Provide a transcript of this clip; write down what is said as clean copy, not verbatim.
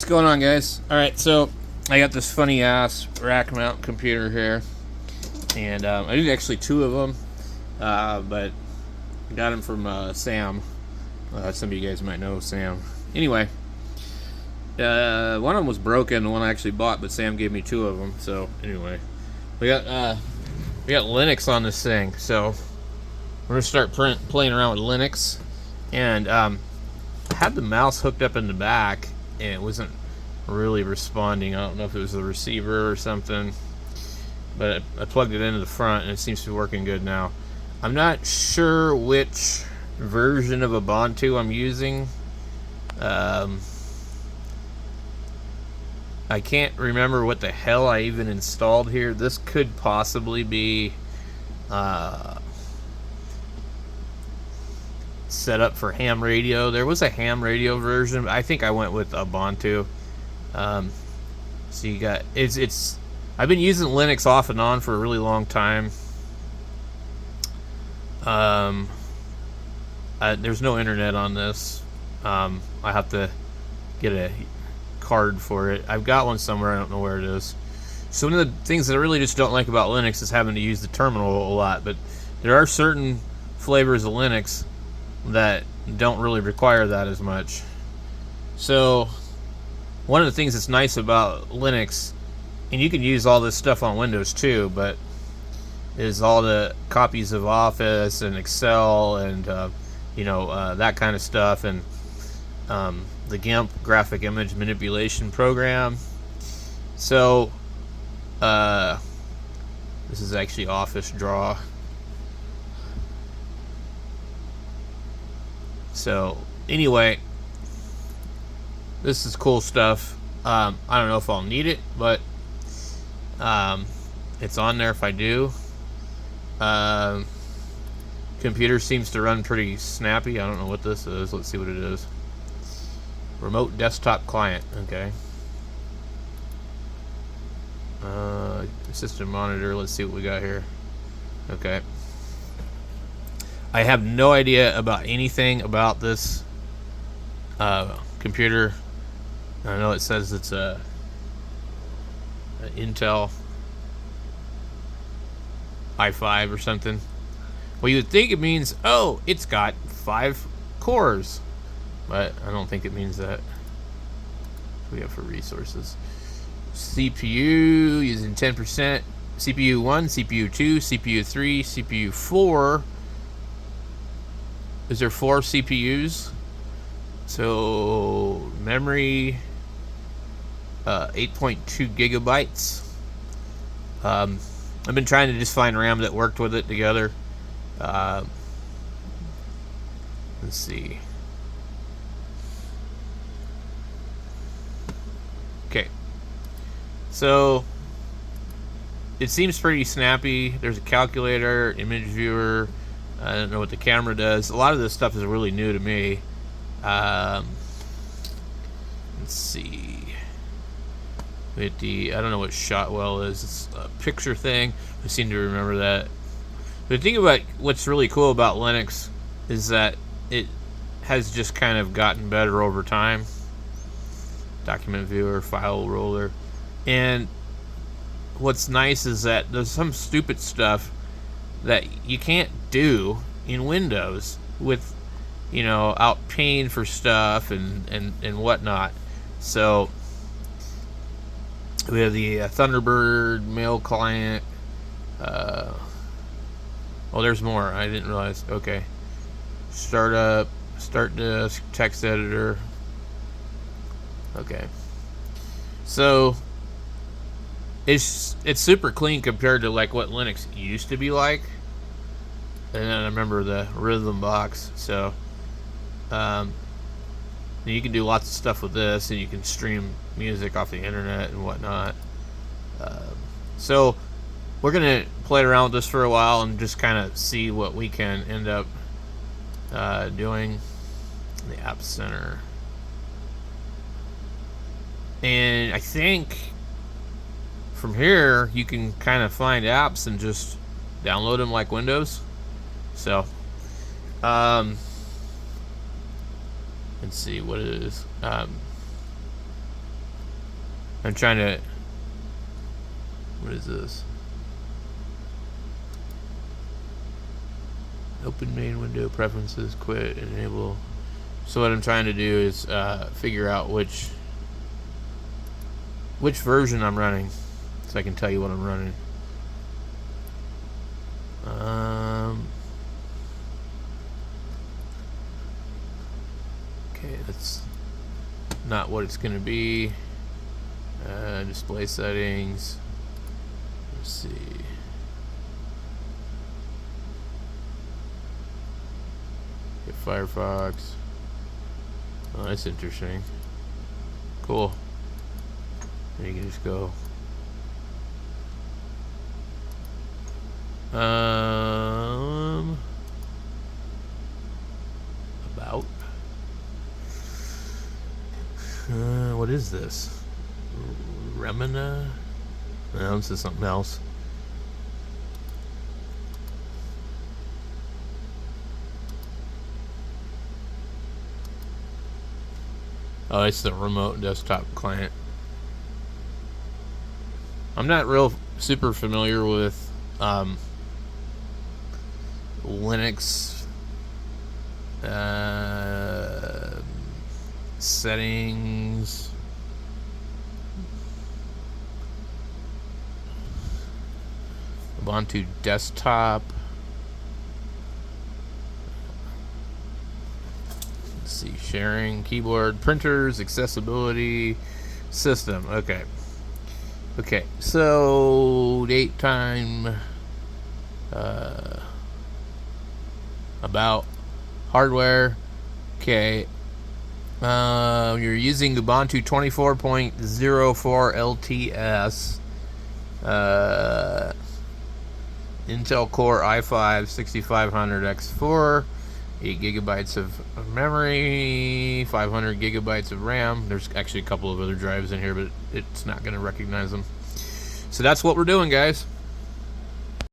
What's going on, guys? Alright, so I got this funny ass rack mount computer here, and I did actually two of them, but I got them from Sam. Some of you guys might know Sam. Anyway, one of them was broken, the one I actually bought, but Sam gave me two of them. So anyway, we got Linux on this thing, so we're gonna start playing around with Linux, and I had the mouse hooked up in the back, and it wasn't really responding. I don't know if it was the receiver or something, but I plugged it into the front and it seems to be working good now. I'm not sure which version of Ubuntu I'm using. I can't remember what the hell I even installed here. This could possibly be set up for ham radio. There was a ham radio version, but I think I went with Ubuntu. So you got it's I've been using Linux off and on for a really long time. There's no internet on this. I have to get a card for it. I've got one somewhere, I don't know where it is. So one of the things that I really just don't like about Linux is having to use the terminal a lot, but there are certain flavors of Linux that don't really require that as much. So one of the things that's nice about Linux, and you can use all this stuff on Windows too, but is all the copies of Office and Excel and that kind of stuff, and the GIMP graphic image manipulation program. So this is actually Office Draw. So anyway, this is cool stuff. I don't know if I'll need it, but it's on there if I do. Computer seems to run pretty snappy. I don't know what this is. Let's see what it is. Remote desktop client. Okay. System monitor. Let's see what we got here. Okay. I have no idea about anything about this computer. I know it says it's an Intel i5 or something. Well, you would think it means, oh, it's got 5 cores, but I don't think it means that. What do we have for resources? CPU using 10%. CPU 1, CPU 2, CPU 3, CPU 4. Is there 4 CPUs? So memory, 8.2 gigabytes. I've been trying to just find RAM that worked with it together. Let's see. Okay. So it seems pretty snappy. There's a calculator, image viewer. I don't know what the camera does. A lot of this stuff is really new to me. Let's see. I don't know what Shotwell is. It's a picture thing. I seem to remember that. But the thing about what's really cool about Linux is that it has just kind of gotten better over time. Document viewer, file roller. And what's nice is that there's some stupid stuff that you can't do in Windows with, out paying for stuff and whatnot. So we have the Thunderbird mail client. Oh, there's more. I didn't realize. Okay. Start disk, text editor. Okay. So it's super clean compared to like what Linux used to be like. And then I remember the rhythm box. So you can do lots of stuff with this, and you can stream music off the internet and whatnot. So we're gonna play around with this for a while and just kind of see what we can end up doing in the App Center. And I think from here you can kind of find apps and just download them like Windows. So let's see what it is. I'm trying to... What is this? Open main window, preferences, quit, enable. So what I'm trying to do is figure out which version I'm running, so I can tell you what I'm running. Okay, that's not what it's going to be. Display settings. Let's see. Get Firefox. Oh, that's interesting. Cool. And you can just go. About. What is this? Remina? No, this is something else. Oh, it's the remote desktop client. I'm not real super familiar with Linux settings. Ubuntu desktop. Let's see, sharing, keyboard, printers, accessibility, system. Okay. Okay, so date, time, about, hardware. Okay. You're using Ubuntu 24.04 LTS. Intel Core i5 6500X4, 8 gigabytes of memory, 500 gigabytes of RAM. There's actually a couple of other drives in here, but it's not going to recognize them. So that's what we're doing, guys.